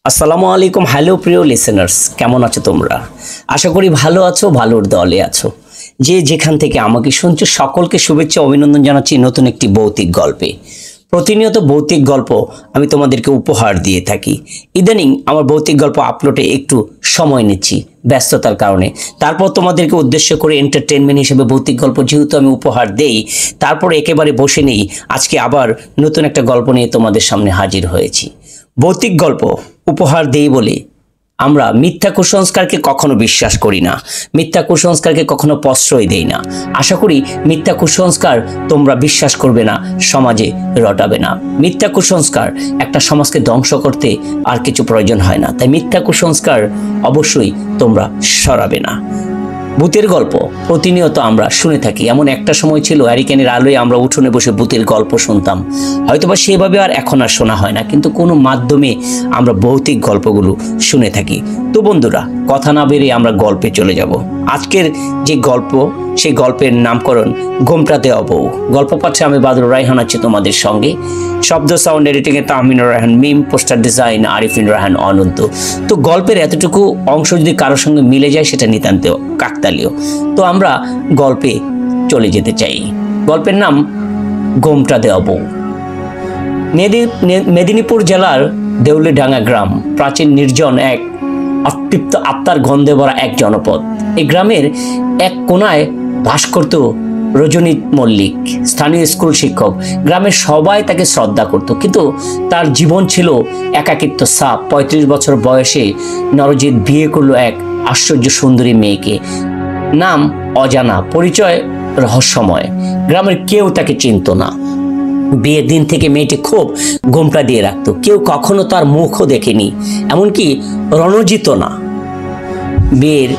আসসালামু আলাইকুম। হ্যালো প্রিয় লিসেনার্স, কেমন আছো তোমরা? আশা করি ভালো আছো, ভালোর দলে আছো। যে যেখান থেকে আমাকে শুনছো সকলকে শুভেচ্ছা অভিনন্দন জানাচ্ছি নতুন একটি ভৌতিক গল্পে। প্রতিনিয়ত ভৌতিক গল্প আমি তোমাদেরকে উপহার দিয়ে থাকি। ইদানিং আমার ভৌতিক গল্প আপলোডে একটু সময় নিচ্ছি ব্যস্ততার কারণে। তারপর তোমাদেরকে উদ্দেশ্য করে এন্টারটেনমেন্ট হিসেবে ভৌতিক গল্প যেহেতু আমি উপহার দেই, তারপর একেবারে বসে নেই। আজকে আবার নতুন একটা গল্প নিয়ে তোমাদের সামনে হাজির হয়েছি। ভৌতিক গল্প উপহার দেই বলে আমরা মিথ্যা কুসংস্কারকে কখনো বিশ্বাস করি না, মিথ্যা কুসংস্কারকে কখনো প্রশ্রয় দেই না। আশা করি মিথ্যা কুসংস্কার তোমরা বিশ্বাস করবে না, সমাজে রটাবে না। মিথ্যা কুসংস্কার একটা সমাজকে ধ্বংস করতে আর কিছু প্রয়োজন হয় না, তাই মিথ্যা কুসংস্কার অবশ্যই তোমরা সরাবে না। ভূতের গল্প প্রতিনিয়ত আমরা শুনে থাকি। এমন একটা সময় ছিল হ্যারিকেনের আলোয় আমরা উঠোনে বসে ভূতের গল্প শুনতাম। হয়তোবা সেভাবে আর এখন আর শোনা হয় না, কিন্তু কোনো মাধ্যমে আমরা ভৌতিক গল্পগুলো শুনে থাকি। তো বন্ধুরা, কথা না বেরিয়ে আমরা গল্পে চলে যাব। আজকের যে গল্প, সেই গল্পের নামকরণ ঘোমটা দেওয়া বউ। গল্প পাঠে আমি বাদরুর রায়হান আছি তোমাদের সঙ্গে। শব্দ সাউন্ড এডিটিংয়ে তাহমিনুর রায়হান মিম, পোস্টার ডিজাইন আরিফিন রায়হান অনন্ত। তো গল্পের এতটুকু অংশ যদি কারোর সঙ্গে মিলে যায় সেটা নিতান্ত কাকতালীয়। তো আমরা গল্পে চলে যেতে চাই। গল্পের নাম ঘোমটা দেওয়া বউ। মেদিনীপুর জেলার দেউলিডাঙ্গা গ্রাম প্রাচীন নির্জন এক অতৃপ্ত আত্মার গন্ধে ভরা এক জনপদ। এই গ্রামের এক কোনায় বাস করত রজনী মল্লিক, স্থানীয় স্কুল শিক্ষক। গ্রামের সবাই তাকে শ্রদ্ধা করত, কিন্তু তার জীবন ছিল একাকিত্ব সাপ। ৩৫ বছর বয়সে নরজিৎ বিয়ে করলো এক আশ্চর্য সুন্দরী মেয়েকে। নাম অজানা, পরিচয় রহস্যময়। গ্রামের কেউ তাকে চিনত না। বিয়ের দিন থেকে মেয়েটি খুব ঘোমটা দিয়ে রাখত। কেউ কখনো তার মুখও দেখেনি, এমনকি রণজিৎ না। বিয়ের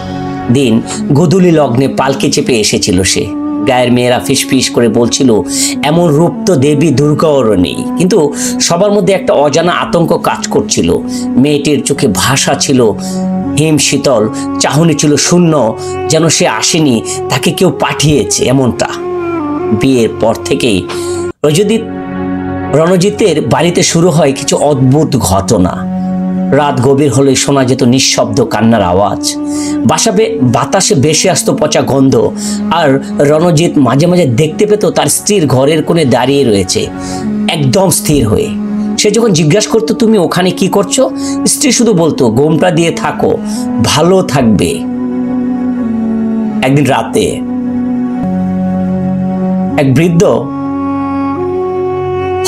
দিন গোধূলি লগ্নে পালকি চেপে এসেছিল সে। গায়ের মেয়েরা ফিসফিস করে বলছিল, এমন রূপ তো দেবী দুর্গারও নেই। কিন্তু সবার মধ্যে একটা অজানা আতঙ্ক কাজ করছিল। মেয়েটির চোখে ভাষা ছিল হিম শীতল, চাহনি ছিল শূন্য, যেন সে আসেনি, তাকে কেউ পাঠিয়েছে এমনটা। বিয়ের পর থেকেই রণজিতের বাড়িতে শুরু হয় কিছু অদ্ভুত ঘটনা। রাত গভীর হলে শোনা যেত নিঃশব্দ কান্নার আওয়াজ। বাতাসে ভেসে আসতো পচা গন্ধ। আর রণজিৎ মাঝে মাঝে দেখতে পেত তার স্ত্রীর ঘরের কোণে দাঁড়িয়ে রয়েছে, একদম স্থির হয়ে। সে যখন জিজ্ঞাসা করতো, তুমি ওখানে কি করছো, স্ত্রী শুধু বলতো, ঘোমটা দিয়ে থাকো, ভালো থাকবে। একদিন রাতে এক বৃদ্ধ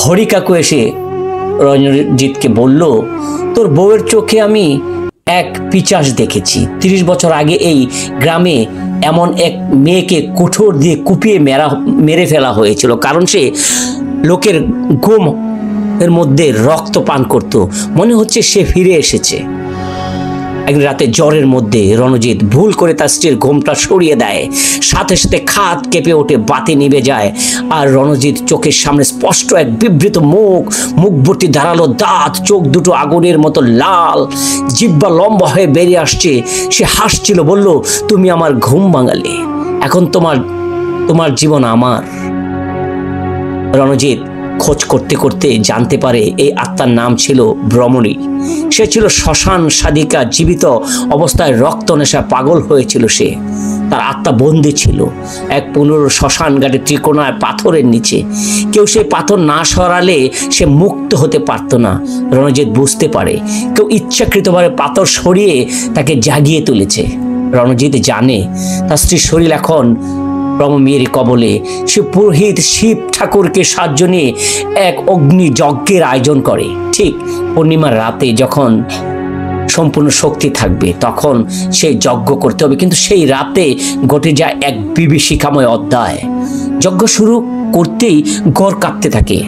হরি কাকু এসে রণজিৎকে বলল, তোর বউয়ের চোখে আমি এক পিচাস দেখেছি। ৩০ বছর আগে এই গ্রামে এমন এক মেয়েকে কুঠোর দিয়ে কুপিয়ে মেরে ফেলা হয়েছিল, কারণ সে লোকের ঘুম এর মধ্যে রক্ত পান করত। মনে হচ্ছে সে ফিরে এসেছে। এক রাতে জ্বরের মধ্যে রণজিৎ ভুল করে তার স্ত্রীর ঘোমটা সরিয়ে দেয়। সাথে সাথে খাট কেঁপে ওঠে, বাতি নিভে যায়। আর রণজিৎ চোখের সামনে স্পষ্ট এক বিবৃত মুখ ভর্তি ধারালো দাঁত, চোখ দুটো আগুনের মতো লাল, জিহ্বা লম্বা হয়ে বেরিয়ে আসছে। সে হাসছিল, বলল, তুমি আমার ঘুম ভাঙালে, এখন তোমার জীবন আমার। রণজিৎ খোঁজ করতে করতে জানতে পারে এই আত্মার নাম ছিল ভ্রমণী। সে ছিল শ্মশান সাধিকা, জীবিত অবস্থায় রক্ত নেশা পাগল হয়েছিল সে। তার আত্মা বন্দী ছিল এক পুনর শ্মশান ঘাটে ত্রিকোণায় পাথরের নিচে। কেউ সেই পাথর না সরালে সে মুক্ত হতে পারত না। রণজিৎ বুঝতে পারে কেউ ইচ্ছাকৃতভাবে পাথর সরিয়ে তাকে জাগিয়ে তুলেছে। রণজিৎ জানে তার স্ত্রীর শরীর এখন ব্রহ্মমের কবলে। সে পুরোহিত শিব ঠাকুরকে সাহায্য নিয়ে এক অগ্নি যজ্ঞের আয়োজন করে। ঠিক পূর্ণিমার রাতে যখন সম্পূর্ণ শক্তি থাকবে তখন সেই যজ্ঞ করতে হবে, কিন্তু সেই রাতে ঘটে যায় এক বিভীষিকাময় অধ্যায়। যজ্ঞ শুরু করতেই ঘর কাঁপতে থাকে,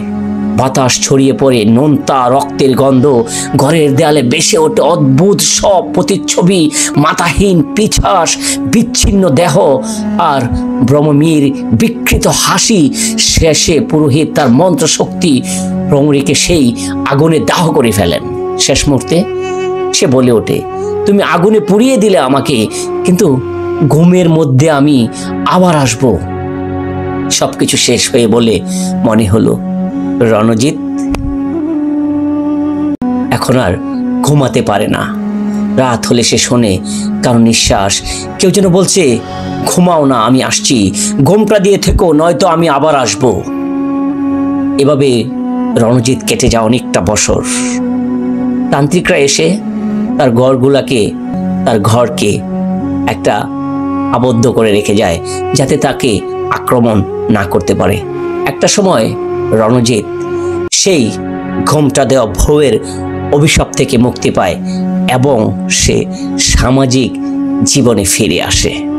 বাতাস ছড়িয়ে পড়ে নোনতা রক্তের গন্ধ। ঘরের দেয়ালে বেসে ওঠে অদ্ভুত সব প্রতিচ্ছবি, মাথাহীন পিছাস, বিচ্ছিন্ন দেহ আর ব্রহ্মমীর বিকৃত হাসি। শেষে পুরোহিত তার মন্ত্র শক্তি ভ্রমরীকে সেই আগুনে দাহ করে ফেলেন। শেষ মুহূর্তে সে বলে ওঠে, তুমি আগুনে পুড়িয়ে দিলে আমাকে, কিন্তু ঘুমের মধ্যে আমি আবার আসব। সবকিছু শেষ হয়ে বলে মনে হলো রণজিৎ এখন আর ঘুমাতে পারে না। রাত হলে সে শোনে কারো নিঃশ্বাস, কেউ যেন বলছে, ঘুমাও না, আমি আসছি, ঘোমটা দিয়ে থেকো, নয়তো আমি আবার আসব। এভাবে রণজিৎ কেটে যায় অনেকটা বছর। তান্ত্রিকরা এসে তার ঘরকে একটা আবদ্ধ করে রেখে যায়, যাতে তাকে আক্রমণ না করতে পারে। একটা সময় রণজিৎ সেই ঘোমটা দেওয়া বউয়ের অভিশাপ থেকে মুক্তি পায় এবং সে সামাজিক জীবনে ফিরে আসে।